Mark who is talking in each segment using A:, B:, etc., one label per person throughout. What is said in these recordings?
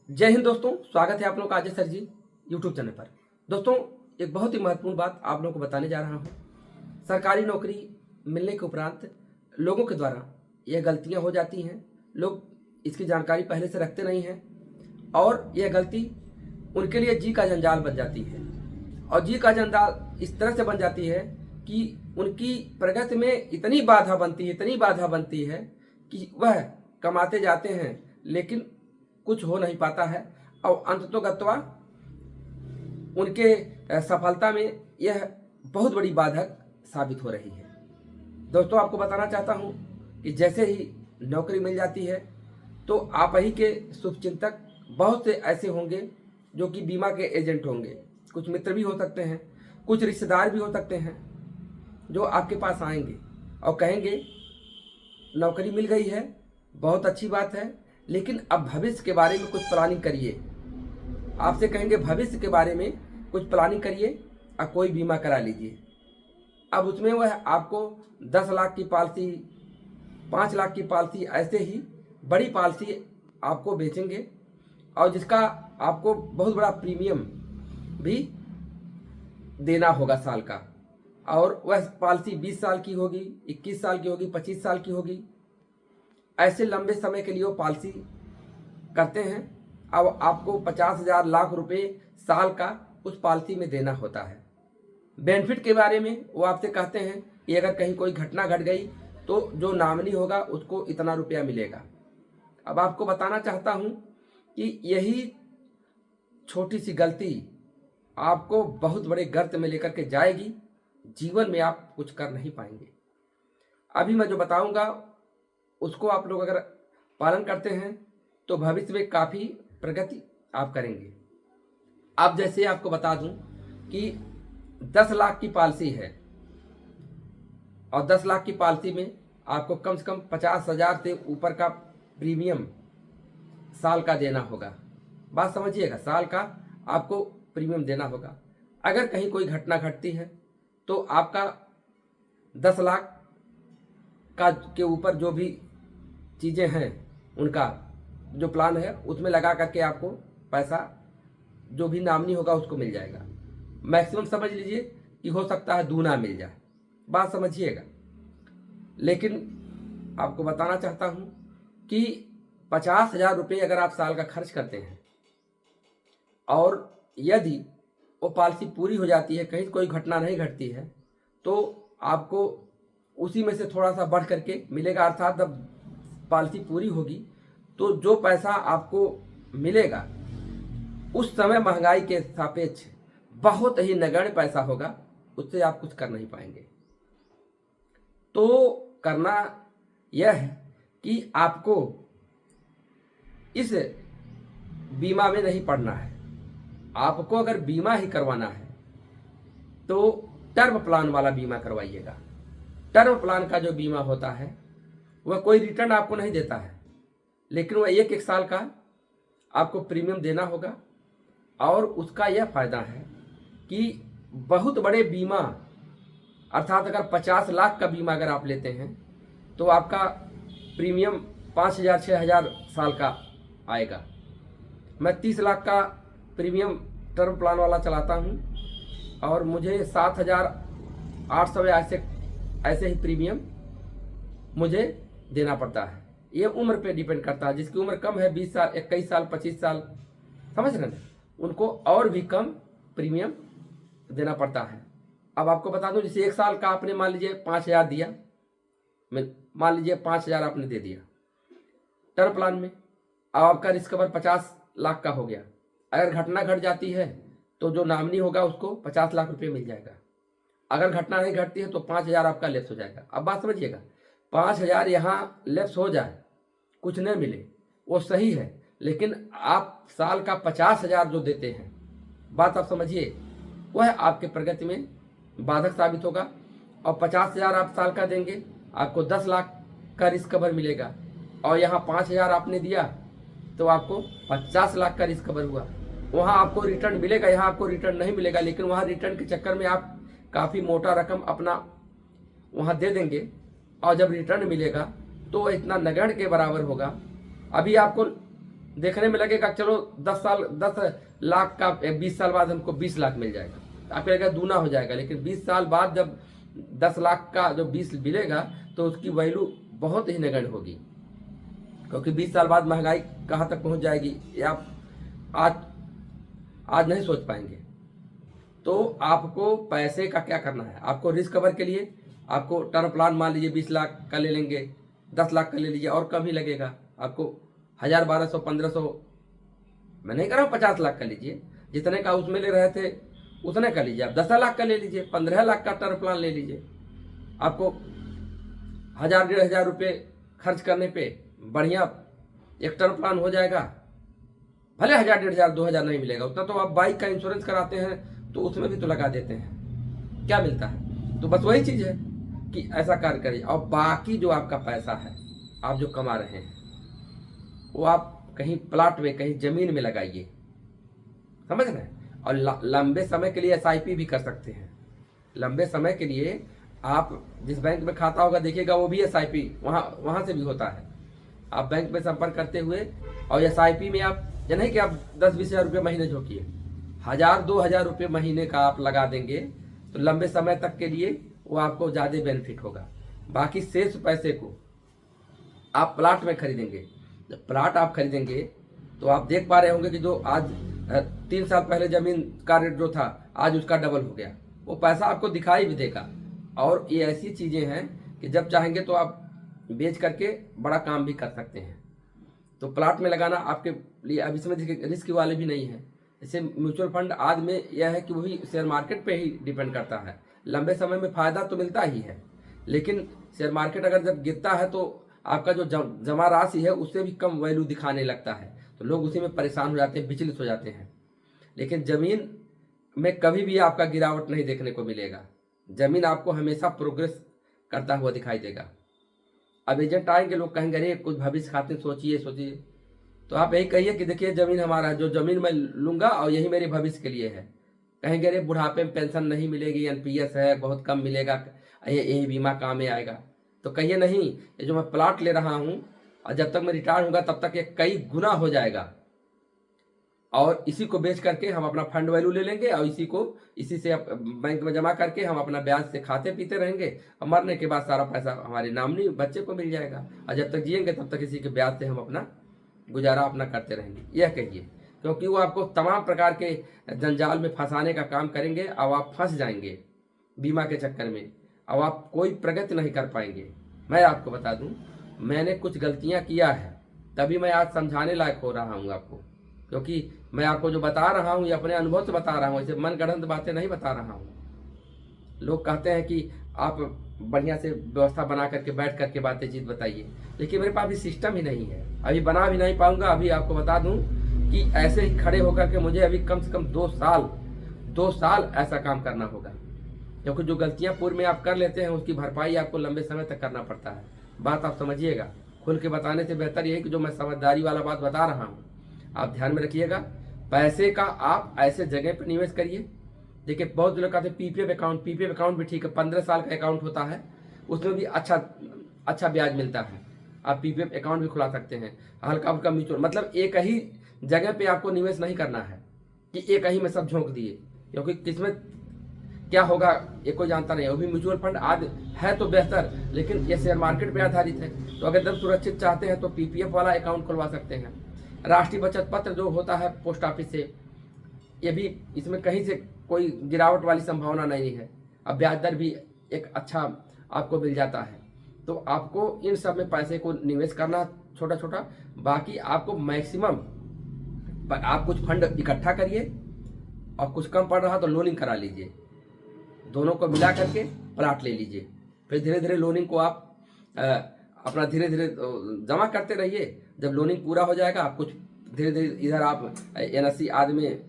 A: जय हिंद दोस्तों, स्वागत है आप लोग का अजय सर जी यूट्यूब चैनल पर। दोस्तों, एक बहुत ही महत्वपूर्ण बात आप लोगों को बताने जा रहा हूँ। सरकारी नौकरी मिलने के उपरांत लोगों के द्वारा यह गलतियाँ हो जाती हैं। लोग इसकी जानकारी पहले से रखते नहीं हैं और यह गलती उनके लिए जी का जंजाल बन जाती है। और जी का जंजाल इस तरह से बन जाती है कि उनकी प्रगति में इतनी बाधा बनती है कि वह कमाते जाते हैं लेकिन कुछ हो नहीं पाता है और अंततोगत्वा उनके सफलता में यह बहुत बड़ी बाधक साबित हो रही है। दोस्तों, आपको बताना चाहता हूं कि जैसे ही नौकरी मिल जाती है तो आप ही के शुभचिंतक बहुत से ऐसे होंगे जो कि बीमा के एजेंट होंगे। कुछ मित्र भी हो सकते हैं, कुछ रिश्तेदार भी हो सकते हैं जो आपके पास आएंगे और कहेंगे नौकरी मिल गई है, बहुत अच्छी बात है, लेकिन अब भविष्य के बारे में कुछ प्लानिंग करिए। आपसे कहेंगे भविष्य के बारे में कुछ प्लानिंग करिए और कोई बीमा करा लीजिए। अब उसमें वह आपको 10 लाख की पॉलिसी, 5 लाख की पॉलिसी, ऐसे ही बड़ी पॉलिसी आपको बेचेंगे और जिसका आपको बहुत बड़ा प्रीमियम भी देना होगा साल का। और वह पॉलिसी 20 साल की होगी, 21 साल की होगी, 25 साल की होगी। ऐसे लंबे समय के लिए वो पॉलिसी करते हैं। अब आपको 50,000 लाख रुपए साल का उस पॉलिसी में देना होता है। बेनिफिट के बारे में वो आपसे कहते हैं कि अगर कहीं कोई घटना घट गई तो जो नामिनी होगा उसको इतना रुपया मिलेगा। अब आपको बताना चाहता हूं कि यही छोटी सी गलती आपको बहुत बड़े गर्त में लेकर के जाएगी। जीवन में आप कुछ कर नहीं पाएंगे। अभी मैं जो बताऊंगा उसको आप लोग अगर पालन करते हैं तो भविष्य में काफ़ी प्रगति आप करेंगे। अब जैसे आपको बता दूं कि 10 लाख की पॉलिसी है और 10 लाख की पॉलिसी में आपको कम से कम 50,000 से ऊपर का प्रीमियम साल का देना होगा। बात समझिएगा, साल का आपको प्रीमियम देना होगा। अगर कहीं कोई घटना घटती है तो आपका 10 लाख का के ऊपर जो भी चीज़ें हैं उनका जो प्लान है उसमें लगा करके आपको पैसा जो भी नामनी होगा उसको मिल जाएगा। मैक्सिमम समझ लीजिए कि हो सकता है दूना मिल जाए। बात समझिएगा। लेकिन आपको बताना चाहता हूँ कि 50,000 रुपये अगर आप साल का खर्च करते हैं और यदि वो पॉलिसी पूरी हो जाती है, कहीं कोई घटना नहीं घटती है, तो आपको उसी में से थोड़ा सा बढ़ करके मिलेगा। अर्थात जब पॉलिसी पूरी होगी तो जो पैसा आपको मिलेगा उस समय महंगाई के सापेक्ष बहुत ही नगण्य पैसा होगा, उससे आप कुछ कर नहीं पाएंगे। तो करना यह है कि आपको इस बीमा में नहीं पड़ना है। आपको अगर बीमा ही करवाना है तो टर्म प्लान वाला बीमा करवाइएगा। टर्म प्लान का जो बीमा होता है वह कोई रिटर्न आपको नहीं देता है, लेकिन वह एक साल का आपको प्रीमियम देना होगा। और उसका यह फ़ायदा है कि बहुत बड़े बीमा, अर्थात अगर 50 लाख का बीमा अगर आप लेते हैं तो आपका प्रीमियम 5,000 6,000 साल का आएगा। मैं 30 लाख का प्रीमियम टर्म प्लान वाला चलाता हूं और मुझे 7,800 ऐसे ही प्रीमियम मुझे देना पड़ता है। ये उम्र पे डिपेंड करता है। जिसकी उम्र कम है, 20 साल, 21 साल, 25 साल, समझ रहे हैं, उनको और भी कम प्रीमियम देना पड़ता है। अब आपको बता दूं, जैसे 1 साल का आपने मान लीजिए 5,000 दिया, मान लीजिए 5,000 आपने दे दिया टर्म प्लान में। अब आपका रिस्क कवर 50 लाख का हो गया। अगर घटना घट जाती है तो जो नामिनी होगा उसको 50 लाख रुपये मिल जाएगा। अगर घटना नहीं घटती है तो 5,000 आपका लेस हो जाएगा। अब बात समझिएगा, 5,000 यहाँ लेस हो जाए, कुछ नहीं मिले, वो सही है, लेकिन आप साल का 50,000 जो देते हैं, बात आप समझिए, वह आपके प्रगति में बाधक साबित होगा। और 50,000 आप साल का देंगे, आपको 10 लाख का रिस्क कवर मिलेगा। और यहाँ 5,000 आपने दिया तो आपको 50 लाख का रिस्क कवर हुआ। वहाँ आपको रिटर्न मिलेगा, यहाँ आपको रिटर्न नहीं मिलेगा, लेकिन वहाँ रिटर्न के चक्कर में आप काफ़ी मोटा रकम अपना वहाँ दे देंगे और जब रिटर्न मिलेगा तो वह इतना नगण्य के बराबर होगा। अभी आपको देखने में लगेगा चलो 10 लाख का 20 साल बाद हमको 20 लाख मिल जाएगा, आपको लगेगा दूना हो जाएगा। लेकिन 20 साल बाद जब 10 लाख का जो 20 मिलेगा तो उसकी वैल्यू बहुत ही नगण्य होगी, क्योंकि 20 साल बाद महंगाई कहाँ तक पहुँच जाएगी ये आप आज नहीं सोच पाएंगे। तो आपको पैसे का क्या करना है, आपको रिस्क कवर के लिए आपको टर्म प्लान मान लीजिए 20 लाख का ले लेंगे, 10 लाख का ले लीजिए और कम ही लगेगा आपको, 1000, 1200, 1500, मैं नहीं कह रहा हूँ 50 लाख का लीजिए, जितने का उसमें ले रहे थे उतने का लीजिए। आप 10 लाख का ले लीजिए, 15 लाख का टर्म प्लान ले लीजिए, आपको 1000, 1500 रुपये खर्च करने पे बढ़िया एक टर्म प्लान हो जाएगा। भले 1000, 1500, 2000 नहीं मिलेगा उतना, तो आप बाइक का इंश्योरेंस कराते हैं तो उसमें भी तो लगा देते हैं, क्या मिलता है। तो बस वही चीज़ है कि ऐसा कार्य करिए, और बाकी जो आपका पैसा है आप जो कमा रहे हैं वो आप कहीं प्लाट में, कहीं जमीन में लगाइए, समझ रहे हैं। और लंबे समय के लिए SIP भी कर सकते हैं। लंबे समय के लिए आप जिस बैंक में खाता होगा देखिएगा वो भी SIP वहाँ से भी होता है। आप बैंक में संपर्क करते हुए और SIP में आप ये नहीं कि आप 10-20 हज़ार रुपये महीने झोंकिए, 1000-2000 रुपये महीने का आप लगा देंगे तो लंबे समय तक के लिए वो आपको ज़्यादा बेनिफिट होगा। बाकी शेष पैसे को आप प्लाट में खरीदेंगे। जब प्लाट आप खरीदेंगे तो आप देख पा रहे होंगे कि जो आज 3 साल पहले ज़मीन का रेट जो था आज उसका डबल हो गया, वो पैसा आपको दिखाई भी देगा। और ये ऐसी चीज़ें हैं कि जब चाहेंगे तो आप बेच करके बड़ा काम भी कर सकते हैं। तो प्लाट में लगाना आपके लिए अब इसमें रिस्क वाले भी नहीं है। जैसे म्यूचुअल फंड आज में यह है कि वही शेयर मार्केट पे ही डिपेंड करता है। लंबे समय में फ़ायदा तो मिलता ही है, लेकिन शेयर मार्केट अगर जब गिरता है तो आपका जो जमा राशि है उससे भी कम वैल्यू दिखाने लगता है, तो लोग उसी में परेशान हो जाते हैं, विचलित हो जाते हैं। लेकिन ज़मीन में कभी भी आपका गिरावट नहीं देखने को मिलेगा। ज़मीन आपको हमेशा प्रोग्रेस करता हुआ दिखाई देगा। अब एजेंट आएंगे, लोग कहेंगे अरे कुछ भविष्य खातिर सोचिए, तो आप यही कहिए कि देखिए ज़मीन हमारा, जो ज़मीन मैं लूँगा और यही मेरे भविष्य के लिए है। कहेंगे अरे बुढ़ापे में पेंशन नहीं मिलेगी, NPS है बहुत कम मिलेगा, यही बीमा काम में आएगा। तो कहिए नहीं, ये जो मैं प्लाट ले रहा हूँ और जब तक मैं रिटायर होऊंगा तब तक ये कई गुना हो जाएगा, और इसी को बेच करके हम अपना फंड वैल्यू ले लेंगे और इसी से बैंक में जमा करके हम अपना ब्याज से खाते पीते रहेंगे, और मरने के बाद सारा पैसा हमारे नामनी बच्चे को मिल जाएगा, और जब तक जिएंगे तब तक इसी के ब्याज से हम अपना गुजारा अपना करते रहेंगे। यह कहिए, क्योंकि वो आपको तमाम प्रकार के जंजाल में फंसाने का काम करेंगे और आप फंस जाएंगे बीमा के चक्कर में, और आप कोई प्रगति नहीं कर पाएंगे। मैं आपको बता दूं, मैंने कुछ गलतियां किया है, तभी मैं आज समझाने लायक हो रहा हूं आपको, क्योंकि मैं आपको जो बता रहा हूं ये अपने अनुभव से बता रहा हूं, ऐसे मनगढ़ंत बातें नहीं बता रहा हूं। लोग कहते हैं कि आप बढ़िया से व्यवस्था बना करके बैठ करके बातें चीज बताइए, लेकिन मेरे पास अभी सिस्टम ही नहीं है, अभी बना भी नहीं पाऊंगा। अभी आपको बता दूं कि ऐसे ही खड़े होकर के मुझे अभी कम से कम 2 साल ऐसा काम करना होगा, क्योंकि जो गलतियां पूर्व में आप कर लेते हैं उसकी भरपाई आपको लंबे समय तक करना पड़ता है। बात आप समझिएगा, खुल के बताने से बेहतर ये है कि जो मैं समझदारी वाला बात बता रहा हूँ आप ध्यान में रखिएगा। पैसे का आप ऐसे जगह पर निवेश करिए। देखिए बहुत लोग कहते हैं PPF अकाउंट भी ठीक है, 15 साल का अकाउंट होता है, उसमें भी अच्छा ब्याज मिलता है। आप PPF अकाउंट भी खुला सकते हैं। हल्का फुल्का म्यूचुअल, मतलब एक ही जगह पे आपको निवेश नहीं करना है कि एक ही में सब झोंक दिए, क्योंकि किसमें क्या होगा ये कोई जानता नहीं है। वो भी म्यूचुअल फंड आज है तो बेहतर, लेकिन ये शेयर मार्केट पे आधारित है। तो अगर एकदम सुरक्षित चाहते हैं तो PPF वाला अकाउंट खुलवा सकते हैं। राष्ट्रीय बचत पत्र जो होता है पोस्ट ऑफिस से, ये भी, इसमें कहीं से कोई गिरावट वाली संभावना नहीं है, अब ब्याज दर भी एक अच्छा आपको मिल जाता है। तो आपको इन सब में पैसे को निवेश करना छोटा छोटा, बाकी आपको मैक्सिमम आप कुछ फंड इकट्ठा करिए और कुछ कम पड़ रहा तो लोनिंग करा लीजिए, दोनों को मिला करके प्लाट ले लीजिए। फिर धीरे धीरे लोनिंग को आप अपना धीरे धीरे जमा करते रहिए। जब लोनिंग पूरा हो जाएगा आप कुछ धीरे धीरे इधर आप NSE आदि में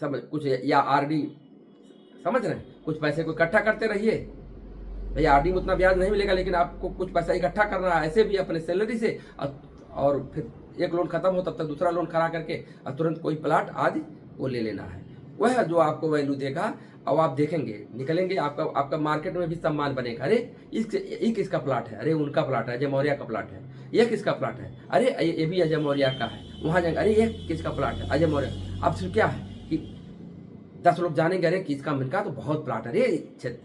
A: सब कुछ या RD, समझ रहे हैं, कुछ पैसे को इकट्ठा करते रहिए। भैया RD में उतना ब्याज नहीं मिलेगा, लेकिन आपको कुछ पैसा इकट्ठा करना है ऐसे भी अपने सैलरी से, और फिर एक लोन खत्म हो तब तक दूसरा लोन खड़ा करके और तुरंत कोई प्लाट आदि वो ले लेना है। वह जो आपको वैल्यू देगा और आप देखेंगे निकलेंगे, आपका मार्केट में भी सम्मान बनेगा। अरे ये किसका प्लाट है, अरे उनका प्लाट है, अजय मौर्य का प्लाट है। ये किसका प्लाट है, अरे ये भी अजय मौर्य का है। वहाँ जाएंगे, अरे ये किसका प्लाट है, अजय मौर्य। अब सिर्फ क्या है कि 10 लोग जानेंगे, अरे किसका मिलका, तो बहुत प्लाट है, अरे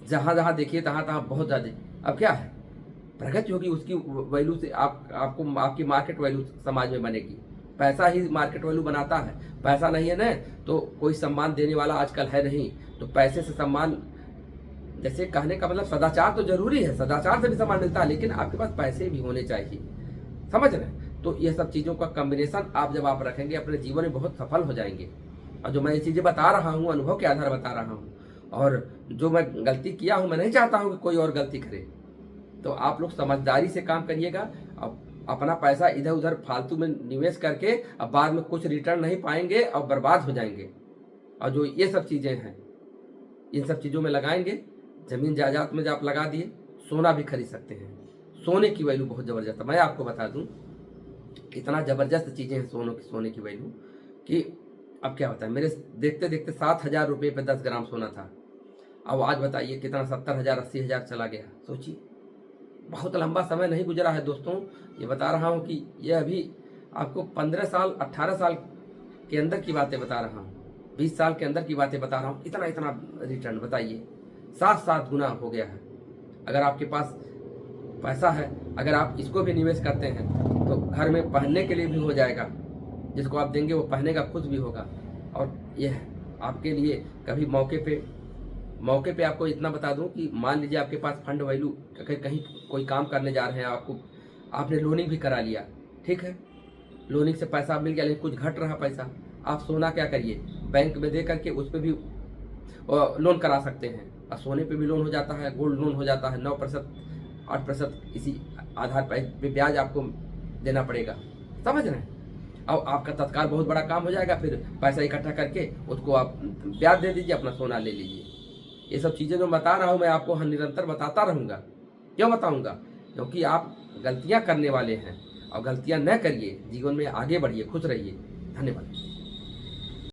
A: जहाँ जहाँ देखिए तहाँ तहाँ बहुत ज़्यादा। अब क्या है, प्रगति होगी, उसकी वैल्यू से आपको आपकी मार्केट वैल्यू समाज में बनेगी। पैसा ही मार्केट वैल्यू बनाता है, पैसा नहीं है ना तो कोई सम्मान देने वाला आजकल है नहीं। तो पैसे से सम्मान, जैसे कहने का मतलब सदाचार तो जरूरी है, सदाचार से भी सम्मान मिलता है, लेकिन आपके पास पैसे भी होने चाहिए, समझ रहे हैं। तो ये सब चीज़ों का कॉम्बिनेशन जब आप रखेंगे अपने जीवन में बहुत सफल हो जाएंगे। और जो मैं ये चीज़ें बता रहा हूँ अनुभव के आधार बता रहा हूँ, और जो मैं गलती किया हूँ मैं नहीं चाहता हूँ कि कोई और गलती करे। तो आप लोग समझदारी से काम करिएगा। अब अपना पैसा इधर उधर फालतू में निवेश करके अब बाद में कुछ रिटर्न नहीं पाएंगे और बर्बाद हो जाएंगे। और जो ये सब चीज़ें हैं इन सब चीज़ों में लगाएंगे, ज़मीन जायदाद में जब आप लगा दिए, सोना भी खरीद सकते हैं। सोने की वैल्यू बहुत ज़बरदस्त है, मैं आपको बता दूं इतना ज़बरदस्त चीज़ें हैं सोने की वैल्यू कि अब क्या बताएं। मेरे देखते देखते 7,000 रुपये पे 10 ग्राम सोना था। अब आज बताइए कितना 70,000 80,000 चला गया। सोचिए, बहुत लंबा समय नहीं गुजरा है दोस्तों। ये बता रहा हूँ कि ये अभी आपको 15 साल 18 साल के अंदर की बातें बता रहा हूँ, 20 साल के अंदर की बातें बता रहा हूँ। इतना इतना रिटर्न बताइए, 7 गुना हो गया है। अगर आपके पास पैसा है, अगर आप इसको भी निवेश करते हैं तो घर में पहनने के लिए भी हो जाएगा। जिसको आप देंगे वो पहनेगा, खुश भी होगा। और यह आपके लिए कभी मौके पे आपको इतना बता दूं कि मान लीजिए आपके पास फंड वैल्यू, अगर कहीं कोई काम करने जा रहे हैं, आपने लोनिंग भी करा लिया, ठीक है, लोनिंग से पैसा मिल गया लेकिन कुछ घट रहा पैसा, आप सोना क्या करिए, बैंक में दे करके उस पर भी लोन करा सकते हैं। और सोने पे भी लोन हो जाता है, गोल्ड लोन हो जाता है, 9% 8% इसी आधार पे ब्याज आपको देना पड़ेगा, समझ रहे हैं। अब आपका तत्काल बहुत बड़ा काम हो जाएगा, फिर पैसा इकट्ठा करके उसको आप ब्याज दे दीजिए, अपना सोना ले लीजिए। ये सब चीज़ें जो बता रहा हूँ मैं आपको निरंतर बताता रहूँगा। क्यों बताऊँगा? क्योंकि आप गलतियाँ करने वाले हैं और गलतियाँ न करिए, जीवन में आगे बढ़िए, खुश रहिए। धन्यवाद।